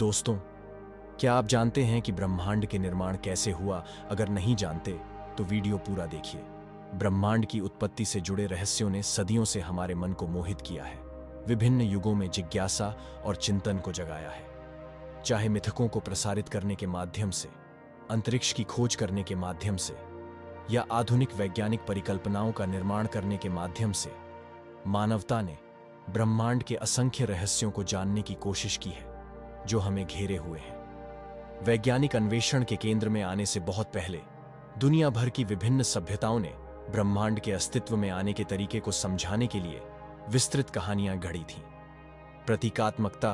दोस्तों, क्या आप जानते हैं कि ब्रह्मांड के निर्माण कैसे हुआ? अगर नहीं जानते तो वीडियो पूरा देखिए। ब्रह्मांड की उत्पत्ति से जुड़े रहस्यों ने सदियों से हमारे मन को मोहित किया है, विभिन्न युगों में जिज्ञासा और चिंतन को जगाया है। चाहे मिथकों को प्रसारित करने के माध्यम से, अंतरिक्ष की खोज करने के माध्यम से, या आधुनिक वैज्ञानिक परिकल्पनाओं का निर्माण करने के माध्यम से, मानवता ने ब्रह्मांड के असंख्य रहस्यों को जानने की कोशिश की है जो हमें घेरे हुए हैं। वैज्ञानिक अन्वेषण के केंद्र में आने से बहुत पहले दुनिया भर की विभिन्न सभ्यताओं ने ब्रह्मांड के अस्तित्व में आने के तरीके को समझाने के लिए विस्तृत कहानियां गढ़ी थीं। प्रतीकात्मकता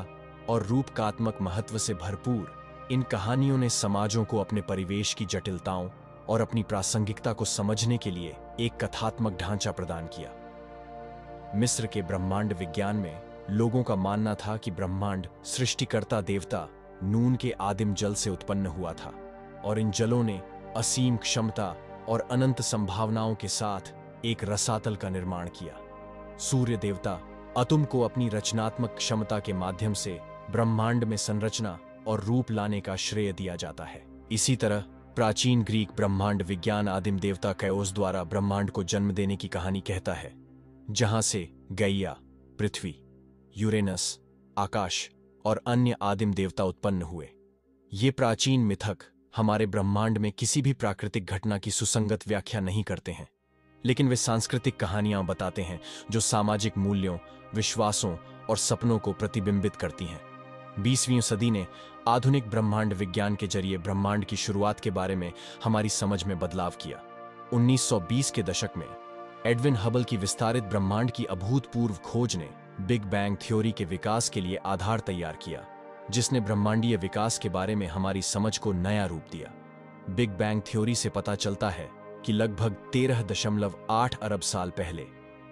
और रूपकात्मक महत्व से भरपूर इन कहानियों ने समाजों को अपने परिवेश की जटिलताओं और अपनी प्रासंगिकता को समझने के लिए एक कथात्मक ढांचा प्रदान किया। मिस्र के ब्रह्मांड विज्ञान में लोगों का मानना था कि ब्रह्मांड सृष्टिकर्ता देवता नून के आदिम जल से उत्पन्न हुआ था और इन जलों ने असीम क्षमता और अनंत संभावनाओं के साथ एक रसातल का निर्माण किया। सूर्य देवता अतुम को अपनी रचनात्मक क्षमता के माध्यम से ब्रह्मांड में संरचना और रूप लाने का श्रेय दिया जाता है। इसी तरह प्राचीन ग्रीक ब्रह्मांड विज्ञान आदिम देवता कैओस द्वारा ब्रह्मांड को जन्म देने की कहानी कहता है, जहां से गैया, पृथ्वी, यूरेनस, आकाश और अन्य आदिम देवता उत्पन्न हुए। ये प्राचीन मिथक हमारे ब्रह्मांड में किसी भी प्राकृतिक घटना की सुसंगत व्याख्या नहीं करते हैं, लेकिन वे सांस्कृतिक कहानियां बताते हैं जो सामाजिक मूल्यों, विश्वासों और सपनों को प्रतिबिंबित करती हैं। 20वीं सदी ने आधुनिक ब्रह्मांड विज्ञान के जरिए ब्रह्मांड की शुरुआत के बारे में हमारी समझ में बदलाव किया। 1920 के दशक में एडविन हबल की विस्तारित ब्रह्मांड की अभूतपूर्व खोज ने बिग बैंग थ्योरी के विकास के लिए आधार तैयार किया, जिसने ब्रह्मांडीय विकास के बारे में हमारी समझ को नया रूप दिया। बिग बैंग थ्योरी से पता चलता है कि लगभग 13.8 अरब साल पहले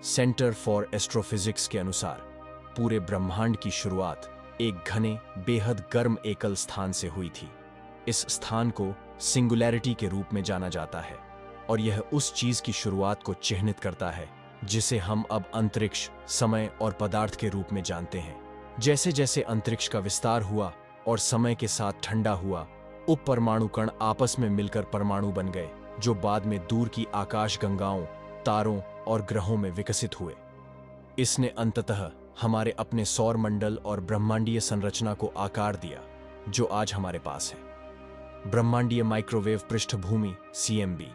सेंटर फॉर एस्ट्रोफिजिक्स के अनुसार पूरे ब्रह्मांड की शुरुआत एक घने, बेहद गर्म एकल स्थान से हुई थी। इस स्थान को सिंगुलैरिटी के रूप में जाना जाता है और यह उस चीज की शुरुआत को चिह्नित करता है जिसे हम अब अंतरिक्ष, समय और पदार्थ के रूप में जानते हैं। जैसे जैसे अंतरिक्ष का विस्तार हुआ और समय के साथ ठंडा हुआ, उप परमाणु कण आपस में मिलकर परमाणु बन गए, जो बाद में दूर की आकाश गंगाओं, तारों और ग्रहों में विकसित हुए। इसने अंततः हमारे अपने सौर मंडल और ब्रह्मांडीय संरचना को आकार दिया जो आज हमारे पास है। ब्रह्मांडीय माइक्रोवेव पृष्ठभूमि CMB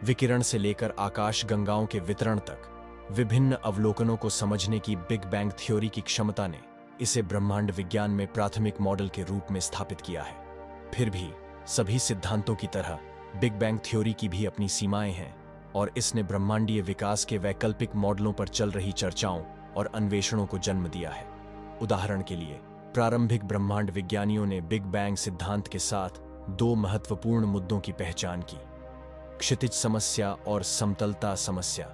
विकिरण से लेकर आकाश गंगाओं के वितरण तक विभिन्न अवलोकनों को समझने की बिग बैंग थ्योरी की क्षमता ने इसे ब्रह्मांड विज्ञान में प्राथमिक मॉडल के रूप में स्थापित किया है। फिर भी सभी सिद्धांतों की तरह बिग बैंग थ्योरी की भी अपनी सीमाएं हैं और इसने ब्रह्मांडीय विकास के वैकल्पिक मॉडलों पर चल रही चर्चाओं और अन्वेषणों को जन्म दिया है। उदाहरण के लिए, प्रारंभिक ब्रह्मांड विज्ञानियों ने बिग बैंग सिद्धांत के साथ दो महत्वपूर्ण मुद्दों की पहचान की: क्षितिज समस्या और समतलता समस्या।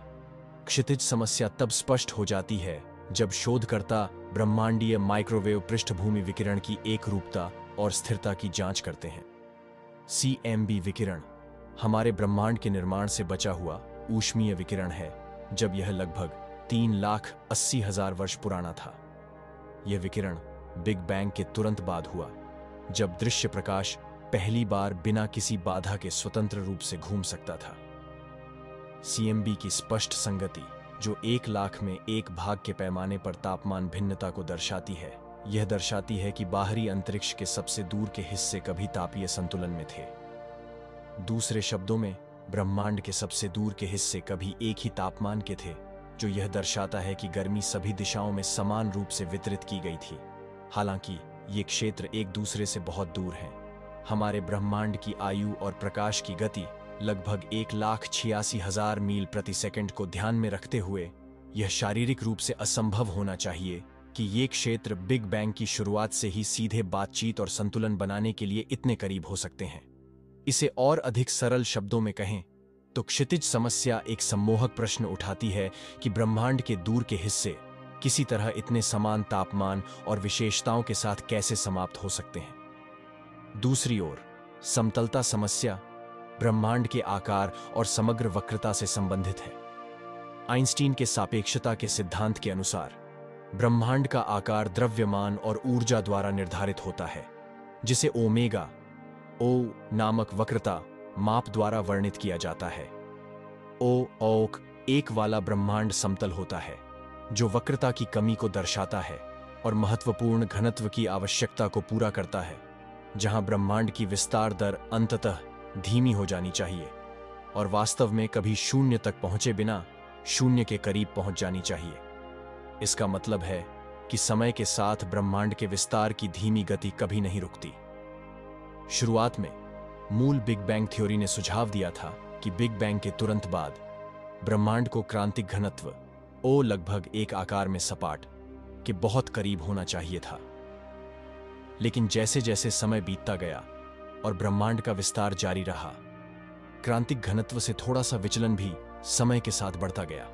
क्षितिज समस्या तब स्पष्ट हो जाती है जब शोधकर्ता ब्रह्मांडीय माइक्रोवेव पृष्ठभूमि विकिरण की एकरूपता और स्थिरता की जांच करते हैं। CMB विकिरण हमारे ब्रह्मांड के निर्माण से बचा हुआ ऊष्मीय विकिरण है, जब यह लगभग 3,80,000 वर्ष पुराना था। यह विकिरण बिग बैंग के तुरंत बाद हुआ, जब दृश्य प्रकाश पहली बार बिना किसी बाधा के स्वतंत्र रूप से घूम सकता था। CMB की स्पष्ट संगति, जो 1 लाख में 1 भाग के पैमाने पर तापमान भिन्नता को दर्शाती है, यह दर्शाती है कि बाहरी अंतरिक्ष के सबसे दूर के हिस्से कभी तापीय संतुलन में थे। दूसरे शब्दों में, ब्रह्मांड के सबसे दूर के हिस्से कभी एक ही तापमान के थे, जो यह दर्शाता है कि गर्मी सभी दिशाओं में समान रूप से वितरित की गई थी। हालांकि ये क्षेत्र एक दूसरे से बहुत दूर हैं। हमारे ब्रह्मांड की आयु और प्रकाश की गति लगभग 1,86,000 मील प्रति सेकंड को ध्यान में रखते हुए यह शारीरिक रूप से असंभव होना चाहिए कि ये क्षेत्र बिग बैंग की शुरुआत से ही सीधे बातचीत और संतुलन बनाने के लिए इतने करीब हो सकते हैं। इसे और अधिक सरल शब्दों में कहें तो क्षितिज समस्या एक सम्मोहक प्रश्न उठाती है कि ब्रह्मांड के दूर के हिस्से किसी तरह इतने समान तापमान और विशेषताओं के साथ कैसे समाप्त हो सकते हैं। दूसरी ओर, समतलता समस्या ब्रह्मांड के आकार और समग्र वक्रता से संबंधित है। आइंस्टीन के सापेक्षता के सिद्धांत के अनुसार ब्रह्मांड का आकार द्रव्यमान और ऊर्जा द्वारा निर्धारित होता है, जिसे ओमेगा ओ नामक वक्रता माप द्वारा वर्णित किया जाता है। ओ औक एक वाला ब्रह्मांड समतल होता है, जो वक्रता की कमी को दर्शाता है और महत्वपूर्ण घनत्व की आवश्यकता को पूरा करता है, जहां ब्रह्मांड की विस्तार दर अंततः धीमी हो जानी चाहिए और वास्तव में कभी शून्य तक पहुंचे बिना शून्य के करीब पहुंच जानी चाहिए। इसका मतलब है कि समय के साथ ब्रह्मांड के विस्तार की धीमी गति कभी नहीं रुकती। शुरुआत में मूल बिग बैंग थ्योरी ने सुझाव दिया था कि बिग बैंग के तुरंत बाद ब्रह्मांड को क्रांतिक घनत्व ओ लगभग एक आकार में सपाट के बहुत करीब होना चाहिए था। लेकिन जैसे जैसे समय बीतता गया और ब्रह्मांड का विस्तार जारी रहा, क्रांतिक घनत्व से थोड़ा सा विचलन भी समय के साथ बढ़ता गया,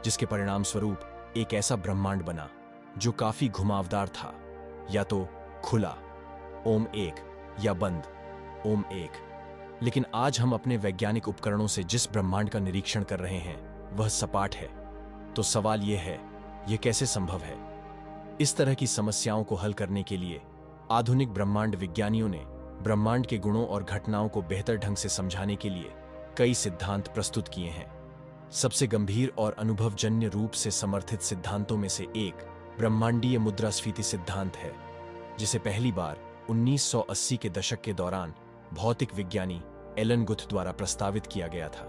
जिसके परिणाम स्वरूप एक ऐसा ब्रह्मांड बना जो काफी घुमावदार था, या तो खुला ओम एक या बंद ओम एक। लेकिन आज हम अपने वैज्ञानिक उपकरणों से जिस ब्रह्मांड का निरीक्षण कर रहे हैं वह सपाट है। तो सवाल यह है, यह कैसे संभव है? इस तरह की समस्याओं को हल करने के लिए आधुनिक ब्रह्मांड विज्ञानियों ने ब्रह्मांड के गुणों और घटनाओं को बेहतर ढंग से समझाने के लिए कई सिद्धांत प्रस्तुत किए हैं। सबसे गंभीर और अनुभवजन्य रूप से समर्थित सिद्धांतों में से एक ब्रह्मांडीय मुद्रास्फीति सिद्धांत है, जिसे पहली बार 1980 के दशक के दौरान भौतिक विज्ञानी एलन गुथ द्वारा प्रस्तावित किया गया था।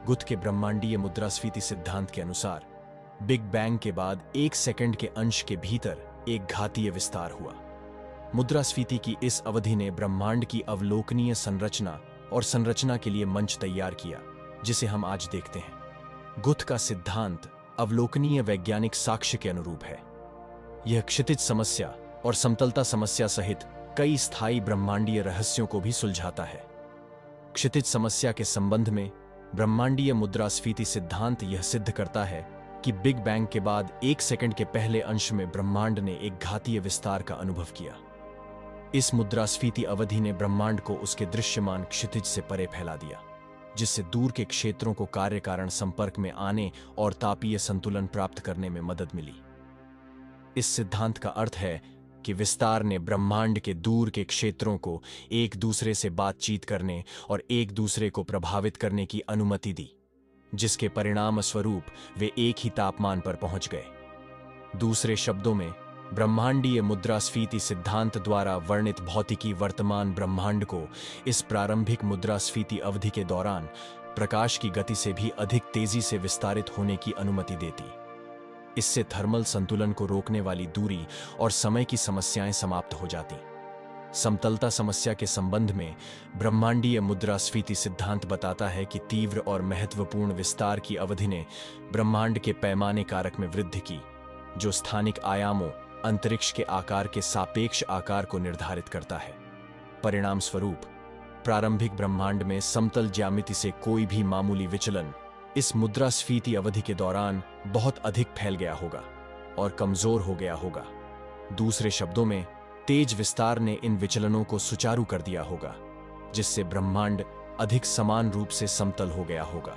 गुथ के ब्रह्मांडीय मुद्रास्फीति सिद्धांत के अनुसार बिग बैंग के बाद 1 सेकंड के अंश के भीतर एक घातीय विस्तार हुआ। मुद्रास्फीति की इस अवधि ने ब्रह्मांड की अवलोकनीय संरचना और संरचना के लिए मंच तैयार किया, जिसे हम आज देखते हैं। गुथ का सिद्धांत अवलोकनीय वैज्ञानिक साक्ष्य के अनुरूप है। यह क्षितिज समस्या और समतलता समस्या सहित कई स्थायी ब्रह्मांडीय रहस्यों को भी सुलझाता है। क्षितिज समस्या के संबंध में ब्रह्मांडीय मुद्रास्फीति सिद्धांत यह सिद्ध करता है कि बिग बैंग के बाद 1 सेकंड के पहले अंश में ब्रह्मांड ने एक घातीय विस्तार का अनुभव किया। इस मुद्रास्फीति अवधि ने ब्रह्मांड को उसके दृश्यमान क्षितिज से परे फैला दिया, जिससे दूर के क्षेत्रों को कार्य कारण संपर्क में आने और तापीय संतुलन प्राप्त करने में मदद मिली। इस सिद्धांत का अर्थ है कि विस्तार ने ब्रह्मांड के दूर के क्षेत्रों को एक दूसरे से बातचीत करने और एक दूसरे को प्रभावित करने की अनुमति दी, जिसके परिणाम स्वरूप वे एक ही तापमान पर पहुंच गए। दूसरे शब्दों में, ब्रह्मांडीय मुद्रास्फीति सिद्धांत द्वारा वर्णित भौतिकी वर्तमान ब्रह्मांड को इस प्रारंभिक मुद्रास्फीति अवधि के दौरान प्रकाश की गति से भी अधिक तेजी से विस्तारित होने की अनुमति देती। इससे थर्मल संतुलन को रोकने वाली दूरी और समय की समस्याएं समाप्त हो जाती। समतलता समस्या के संबंध में ब्रह्मांडीय मुद्रास्फीति सिद्धांत बताता है कि तीव्र और महत्वपूर्ण विस्तार की अवधि ने ब्रह्मांड के पैमाने कारक में वृद्धि की, जो स्थानिक आयामों अंतरिक्ष के आकार के सापेक्ष आकार को निर्धारित करता है। परिणाम स्वरूप प्रारंभिक ब्रह्मांड में समतल ज्यामिति से कोई भी मामूली विचलन इस मुद्रास्फीति अवधि के दौरान बहुत अधिक फैल गया होगा और कमजोर हो गया होगा। दूसरे शब्दों में, तेज विस्तार ने इन विचलनों को सुचारू कर दिया होगा, जिससे ब्रह्मांड अधिक समान रूप से समतल हो गया होगा।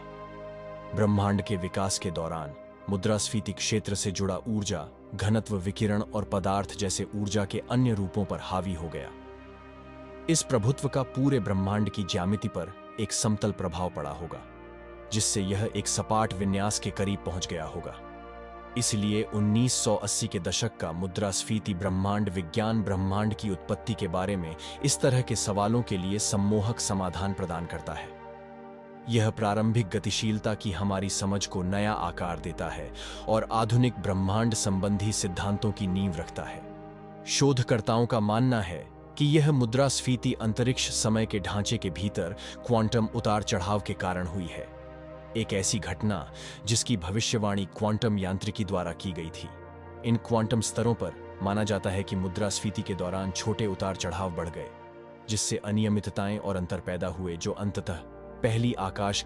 ब्रह्मांड के विकास के दौरान मुद्रास्फीति क्षेत्र से जुड़ा ऊर्जा, घनत्व, विकिरण और पदार्थ जैसे ऊर्जा के अन्य रूपों पर हावी हो गया। इस प्रभुत्व का पूरे ब्रह्मांड की ज्यामिति पर एक समतल प्रभाव पड़ा होगा, जिससे यह एक सपाट विन्यास के करीब पहुंच गया होगा। इसलिए 1980 के दशक का मुद्रास्फीति ब्रह्मांड विज्ञान ब्रह्मांड की उत्पत्ति के बारे में इस तरह के सवालों के लिए सम्मोहक समाधान प्रदान करता है। यह प्रारंभिक गतिशीलता की हमारी समझ को नया आकार देता है और आधुनिक ब्रह्मांड संबंधी सिद्धांतों की नींव रखता है। शोधकर्ताओं का मानना है कि यह मुद्रास्फीति अंतरिक्ष समय के ढांचे के भीतर क्वांटम उतार चढ़ाव के कारण हुई है, एक ऐसी घटना जिसकी भविष्यवाणी क्वांटम यांत्रिकी द्वारा की गई थी। इन क्वांटम स्तरों पर माना जाता है कि मुद्रास्फीति के दौरान छोटे उतार चढ़ाव बढ़ गए, जिससे अनियमितताएं और अंतर पैदा हुए, जो अंततः पहली आकाश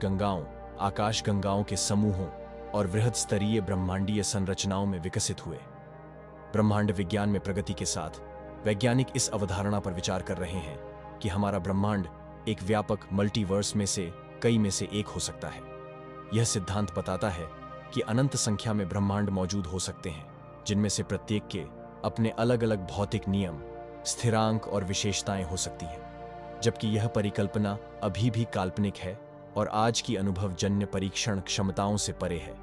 गंगाओं के समूहों और वृहद स्तरीय ब्रह्मांडीय संरचनाओं में विकसित हुए। ब्रह्मांड विज्ञान में प्रगति के साथ वैज्ञानिक इस अवधारणा पर विचार कर रहे हैं कि हमारा ब्रह्मांड एक व्यापक मल्टीवर्स में से कई में से एक हो सकता है। यह सिद्धांत बताता है कि अनंत संख्या में ब्रह्मांड मौजूद हो सकते हैं, जिनमें से प्रत्येक के अपने अलग अलग भौतिक नियम, स्थिरांक और विशेषताएं हो सकती हैं, जबकि यह परिकल्पना अभी भी काल्पनिक है और आज की अनुभवजन्य परीक्षण क्षमताओं से परे है।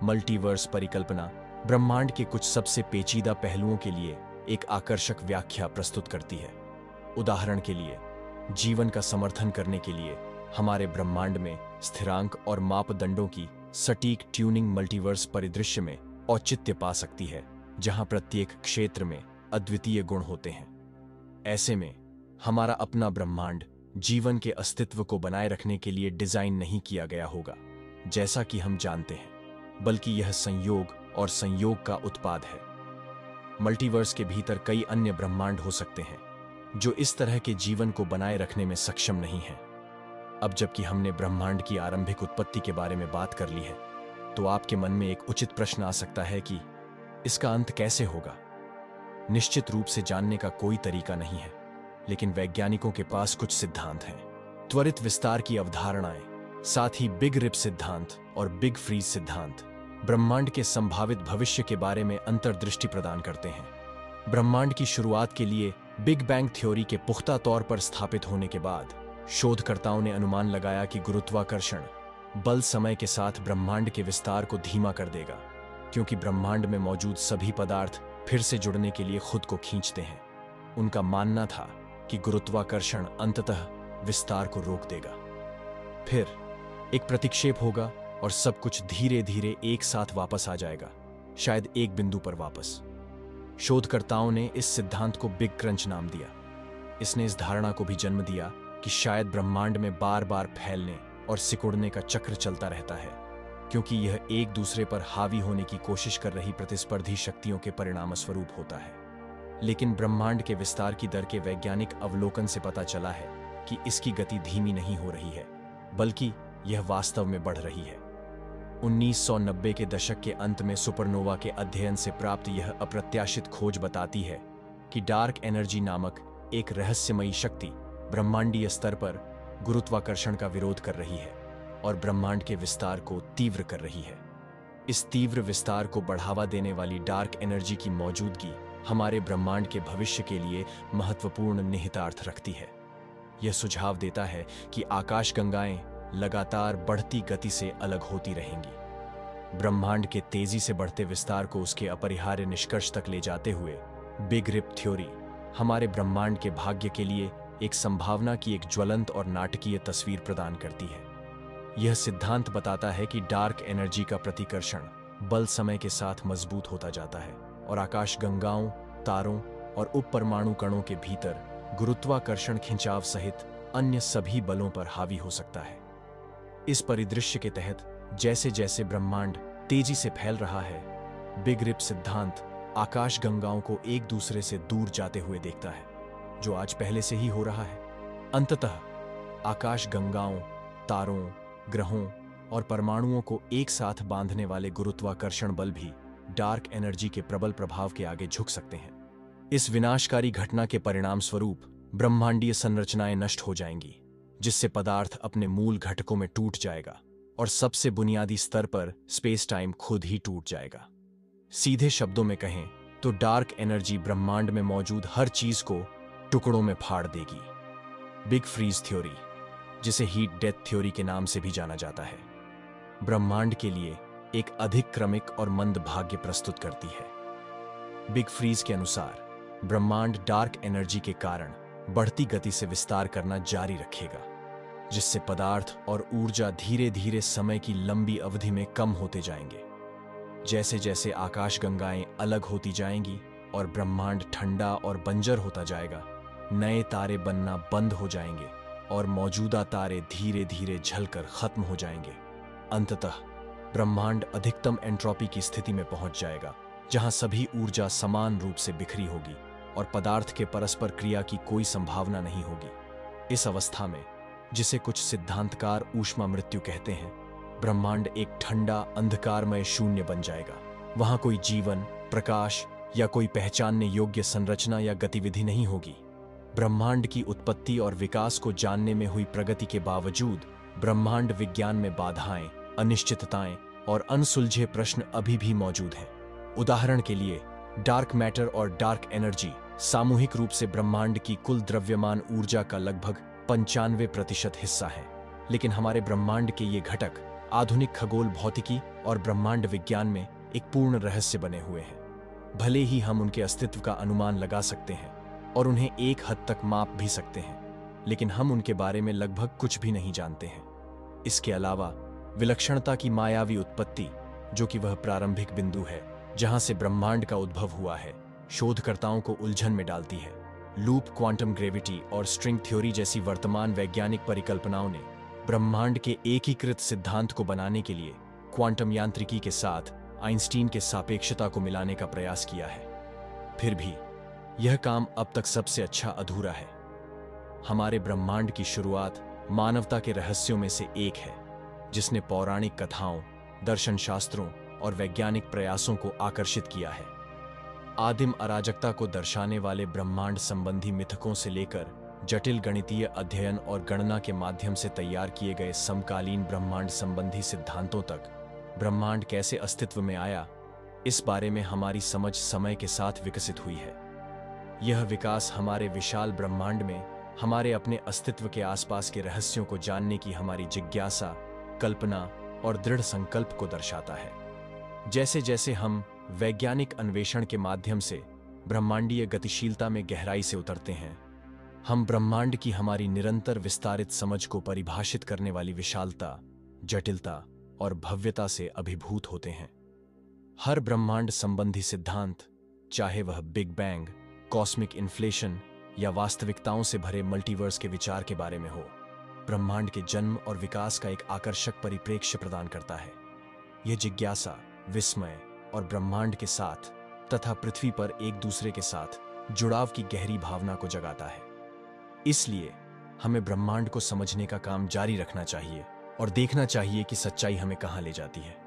मल्टीवर्स परिकल्पना ब्रह्मांड के कुछ सबसे पेचीदा पहलुओं के लिए एक आकर्षक व्याख्या प्रस्तुत करती है। उदाहरण के लिए, जीवन का समर्थन करने के लिए हमारे ब्रह्मांड में स्थिरांक और मापदंडों की सटीक ट्यूनिंग मल्टीवर्स परिदृश्य में औचित्य पा सकती है, जहां प्रत्येक क्षेत्र में अद्वितीय गुण होते हैं। ऐसे में हमारा अपना ब्रह्मांड जीवन के अस्तित्व को बनाए रखने के लिए डिजाइन नहीं किया गया होगा, जैसा कि हम जानते हैं, बल्कि यह संयोग और संयोग का उत्पाद है। मल्टीवर्स के भीतर कई अन्य ब्रह्मांड हो सकते हैं जो इस तरह के जीवन को बनाए रखने में सक्षम नहीं हैं। अब जबकि हमने ब्रह्मांड की आरंभिक उत्पत्ति के बारे में बात कर ली है, तो आपके मन में एक उचित प्रश्न आ सकता है कि इसका अंत कैसे होगा। निश्चित रूप से जानने का कोई तरीका नहीं है, लेकिन वैज्ञानिकों के पास कुछ सिद्धांत हैं। त्वरित विस्तार की अवधारणाएं, साथ ही बिग रिप सिद्धांत और बिग फ्रीज सिद्धांत ब्रह्मांड के संभावित भविष्य के बारे में अंतर्दृष्टि प्रदान करते हैं। ब्रह्मांड की शुरुआत के लिए बिग बैंग थ्योरी के पुख्ता तौर पर स्थापित होने के बाद शोधकर्ताओं ने अनुमान लगाया कि गुरुत्वाकर्षण बल समय के साथ ब्रह्मांड के विस्तार को धीमा कर देगा, क्योंकि ब्रह्मांड में मौजूद सभी पदार्थ फिर से जुड़ने के लिए खुद को खींचते हैं। उनका मानना था कि गुरुत्वाकर्षण अंततः विस्तार को रोक देगा। फिर एक प्रतिक्षेप होगा और सब कुछ धीरे धीरे एक साथ वापस आ जाएगा, शायद एक बिंदु पर वापस। शोधकर्ताओं ने इस सिद्धांत को बिग क्रंच नाम दिया। इसने इस धारणा को भी जन्म दिया कि शायद ब्रह्मांड में बार बार फैलने और सिकुड़ने का चक्र चलता रहता है, क्योंकि यह एक दूसरे पर हावी होने की कोशिश कर रही प्रतिस्पर्धी शक्तियों के परिणामस्वरूप होता है। लेकिन ब्रह्मांड के विस्तार की दर के वैज्ञानिक अवलोकन से पता चला है कि इसकी गति धीमी नहीं हो रही है, बल्कि यह वास्तव में बढ़ रही है। 1990 के दशक के अंत में सुपरनोवा के अध्ययन से प्राप्त यह अप्रत्याशित खोज बताती है कि डार्क एनर्जी नामक एक रहस्यमयी शक्ति ब्रह्मांडीय स्तर पर गुरुत्वाकर्षण का विरोध कर रही है और ब्रह्मांड के विस्तार को तीव्र कर रही है। इस तीव्र विस्तार को बढ़ावा देने वाली डार्क एनर्जी की मौजूदगी हमारे ब्रह्मांड के भविष्य के लिए महत्वपूर्ण निहितार्थ रखती है। यह सुझाव देता है कि आकाशगंगाएं लगातार बढ़ती गति से अलग होती रहेंगी। ब्रह्मांड के तेजी से बढ़ते विस्तार को उसके अपरिहार्य निष्कर्ष तक ले जाते हुए बिग रिप थ्योरी हमारे ब्रह्मांड के भाग्य के लिए एक संभावना की एक ज्वलंत और नाटकीय तस्वीर प्रदान करती है। यह सिद्धांत बताता है कि डार्क एनर्जी का प्रतिकर्षण बल समय के साथ मजबूत होता जाता है और आकाशगंगाओं, तारों और उपपरमाणु कणों के भीतर गुरुत्वाकर्षण खिंचाव सहित अन्य सभी बलों पर हावी हो सकता है। इस परिदृश्य के तहत जैसे जैसे ब्रह्मांड तेजी से फैल रहा है, बिग रिप सिद्धांत आकाशगंगाओं को एक दूसरे से दूर जाते हुए देखता है, जो आज पहले से ही हो रहा है। अंततः आकाशगंगाओं, तारों, ग्रहों और परमाणुओं को एक साथ बांधने वाले गुरुत्वाकर्षण बल भी डार्क एनर्जी के प्रबल प्रभाव के आगे झुक सकते हैं। इस विनाशकारी घटना के परिणाम स्वरूप ब्रह्मांडीय संरचनाएं नष्ट हो जाएंगी, जिससे पदार्थ अपने मूल घटकों में टूट जाएगा और सबसे बुनियादी स्तर पर स्पेस टाइम खुद ही टूट जाएगा। सीधे शब्दों में कहें तो डार्क एनर्जी ब्रह्मांड में मौजूद हर चीज को टुकड़ों में फाड़ देगी। बिग फ्रीज थ्योरी, जिसे हीट डेथ थ्योरी के नाम से भी जाना जाता है, ब्रह्मांड के लिए एक अधिक क्रमिक और मंद भाग्य प्रस्तुत करती है। बिग फ्रीज के अनुसार ब्रह्मांड डार्क एनर्जी के कारण बढ़ती गति से विस्तार करना जारी रखेगा, जिससे पदार्थ और ऊर्जा धीरे धीरे समय की लंबी अवधि में कम होते जाएंगे। जैसे जैसे आकाशगंगाएं अलग होती जाएंगी और ब्रह्मांड ठंडा और बंजर होता जाएगा, नए तारे बनना बंद हो जाएंगे और मौजूदा तारे धीरे धीरे झलकर खत्म हो जाएंगे। अंततः ब्रह्मांड अधिकतम एंट्रोपी की स्थिति में पहुंच जाएगा, जहां सभी ऊर्जा समान रूप से बिखरी होगी और पदार्थ के परस्पर क्रिया की कोई संभावना नहीं होगी। इस अवस्था में, जिसे कुछ सिद्धांतकार ऊष्मा मृत्यु कहते हैं, ब्रह्मांड एक ठंडा अंधकारमय शून्य बन जाएगा। वहां कोई जीवन, प्रकाश या कोई पहचानने योग्य संरचना या गतिविधि नहीं होगी। ब्रह्मांड की उत्पत्ति और विकास को जानने में हुई प्रगति के बावजूद ब्रह्मांड विज्ञान में बाधाएं, अनिश्चितताएं और अनसुलझे प्रश्न अभी भी मौजूद हैं। उदाहरण के लिए, डार्क मैटर और डार्क एनर्जी सामूहिक रूप से ब्रह्मांड की कुल द्रव्यमान ऊर्जा का लगभग 95% हिस्सा है। लेकिन हमारे ब्रह्मांड के ये घटक आधुनिक खगोल भौतिकी और ब्रह्मांड विज्ञान में एक पूर्ण रहस्य बने हुए हैं। भले ही हम उनके अस्तित्व का अनुमान लगा सकते हैं और उन्हें एक हद तक माप भी सकते हैं, लेकिन हम उनके बारे में लगभग कुछ भी नहीं जानते हैं। इसके अलावा विलक्षणता की मायावी उत्पत्ति, जो कि वह प्रारंभिक बिंदु है जहां से ब्रह्मांड का उद्भव हुआ है, शोधकर्ताओं को उलझन में डालती है। लूप क्वांटम ग्रेविटी और स्ट्रिंग थ्योरी जैसी वर्तमान वैज्ञानिक परिकल्पनाओं ने ब्रह्मांड के एकीकृत सिद्धांत को बनाने के लिए क्वांटम यांत्रिकी के साथ आइंस्टीन के सापेक्षता को मिलाने का प्रयास किया है। फिर भी यह काम अब तक सबसे अच्छा अधूरा है। हमारे ब्रह्मांड की शुरुआत मानवता के रहस्यों में से एक है, जिसने पौराणिक कथाओं, दर्शन शास्त्रों और वैज्ञानिक प्रयासों को आकर्षित किया है। आदिम अराजकता को दर्शाने वाले ब्रह्मांड संबंधी मिथकों से लेकर जटिल गणितीय अध्ययन और गणना के माध्यम से तैयार किए गए समकालीन ब्रह्मांड संबंधी सिद्धांतों तक ब्रह्मांड कैसे अस्तित्व में आया, इस बारे में हमारी समझ समय के साथ विकसित हुई है। यह विकास हमारे विशाल ब्रह्मांड में हमारे अपने अस्तित्व के आसपास के रहस्यों को जानने की हमारी जिज्ञासा, कल्पना और दृढ़ संकल्प को दर्शाता है। जैसे जैसे हम वैज्ञानिक अन्वेषण के माध्यम से ब्रह्मांडीय गतिशीलता में गहराई से उतरते हैं, हम ब्रह्मांड की हमारी निरंतर विस्तारित समझ को परिभाषित करने वाली विशालता, जटिलता और भव्यता से अभिभूत होते हैं। हर ब्रह्मांड संबंधी सिद्धांत, चाहे वह बिग बैंग, कॉस्मिक इन्फ्लेशन या वास्तविकताओं से भरे मल्टीवर्स के विचार के बारे में हो, ब्रह्मांड के जन्म और विकास का एक आकर्षक परिप्रेक्ष्य प्रदान करता है। यह जिज्ञासा, विस्मय और ब्रह्मांड के साथ तथा पृथ्वी पर एक दूसरे के साथ जुड़ाव की गहरी भावना को जगाता है। इसलिए हमें ब्रह्मांड को समझने का काम जारी रखना चाहिए और देखना चाहिए कि सच्चाई हमें कहां ले जाती है।